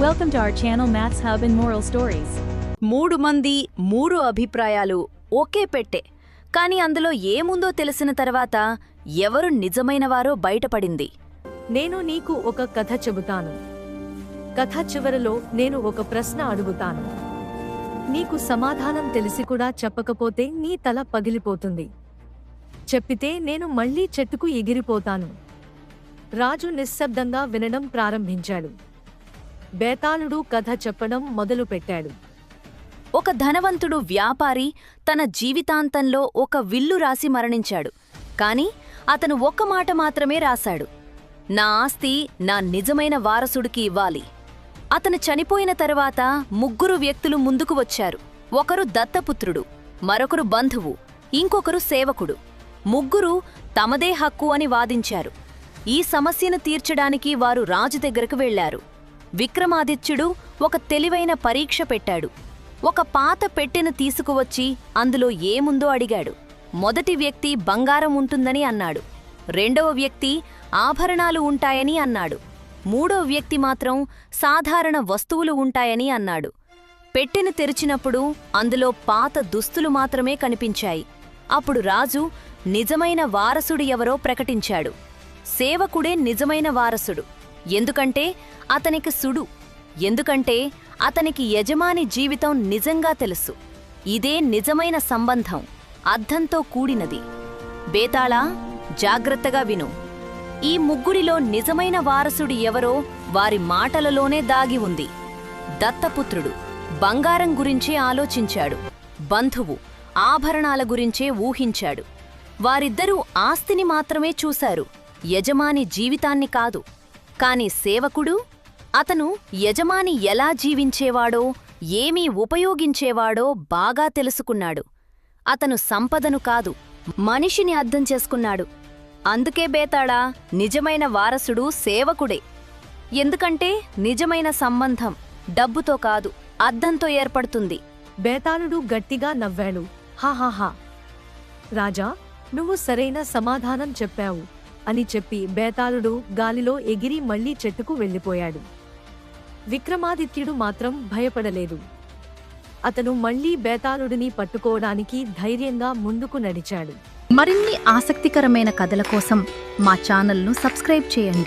Welcome to our channel Maths Hub and Moral Stories. 3 మంది 3 అభిప్రాయాలు ఒకే పెట్టె. కాని అందులో ఏముందో తెలిసిన తర్వాత ఎవరు నిజమైనవారో బయటపడింది. నేను నీకు ఒక కథ చెబుతాను. కథ చివరలో నేను ఒక ప్రశ్న అడుగుతాను. నీకు సమాధానం తెలిసి కూడా చెప్పకపోతే నీ తల పగిలిపోతుంది. చెప్పితే నేను మళ్ళీ చెట్టుకు ఎగిరిపోతాను. రాజు నిశ్శబ్దంగా వినడం ప్రారంభించాడు. బేతాళుడు కథ చెప్పడం మొదలుపెట్టాడు. ఒక ధనవంతుడు వ్యాపారి తన జీవితాంతంలో ఒక విల్లు రాసి మరణించాడు. కాని అతను ఒక్క మాట మాత్రమే రాశాడు. నా ఆస్తి నా నిజమైన వారసుడికి ఇవ్వాలి. అతను చనిపోయిన తర్వాత 3 వ్యక్తులు ముందుకు వచ్చారు. ఒకరు దత్తపుత్రుడు, మరొకరు బంధువు, ఇంకొకరు సేవకుడు. 3 తమదే హక్కు అని వాదించారు. ఈ సమస్యను తీర్చడానికి వారు రాజు దగ్గరకు వెళ్లారు. విక్రమాదిత్యుడు ఒక తెలివైన పరీక్ష పెట్టాడు. ఒక పాత పెట్టెను తీసుకువచ్చి అందులో ఏముందో అడిగాడు. మొదటి వ్యక్తి బంగారం ఉంటుందని అన్నాడు. రెండవ వ్యక్తి ఆభరణాలు ఉంటాయని అన్నాడు. మూడవ వ్యక్తి మాత్రం సాధారణ వస్తువులు ఉంటాయని అన్నాడు. పెట్టెను తెరిచినప్పుడు అందులో పాత దుస్తులు మాత్రమే కనిపించాయి. అప్పుడు రాజు నిజమైన వారసుడు ఎవరో ప్రకటించాడు. సేవకుడే నిజమైన వారసుడు. ఎందుకంటే అతనికి యజమాని జీవితం నిజంగా తెలుసు. ఇదే నిజమైన సంబంధం, అర్థంతో కూడినది. బేతాళా, జాగ్రత్తగా విను. ఈ 3 నిజమైన వారసుడు ఎవరో వారి మాటలలోనే దాగి ఉంది. దత్తపుత్రుడు బంగారం గురించే ఆలోచించాడు. బంధువు ఆభరణాల గురించే ఊహించాడు. వారిద్దరూ ఆస్తిని మాత్రమే చూశారు, యజమాని జీవితాన్ని కాదు. కాని సేవకుడు, అతను యజమాని ఎలా జీవించేవాడో, ఏమీ ఉపయోగించేవాడో బాగా తెలుసుకున్నాడు. అతను సంపదను కాదు, మనిషిని అర్థం చేసుకున్నాడు. అందుకే బేతాళా, నిజమైన వారసుడు సేవకుడే. ఎందుకంటే నిజమైన సంబంధం డబ్బుతో కాదు, అర్థంతో ఏర్పడుతుంది. బేతాళుడు గట్టిగా నవ్వాడు. హాహాహా, రాజా, నువ్వు సరైన సమాధానం చెప్పావు అని చెప్పి బేతాళుడు గాలిలో ఎగిరి మళ్లీ చెట్టుకు వెళ్ళిపోయాడు. విక్రమాదిత్యుడు మాత్రం భయపడలేదు. అతను మళ్లీ బేతాళుడిని పట్టుకోవడానికి ధైర్యంగా ముందుకు నడిచాడు. మరిన్ని ఆసక్తికరమైన కథల కోసం మా ఛానల్ను సబ్స్క్రైబ్ చేయండి.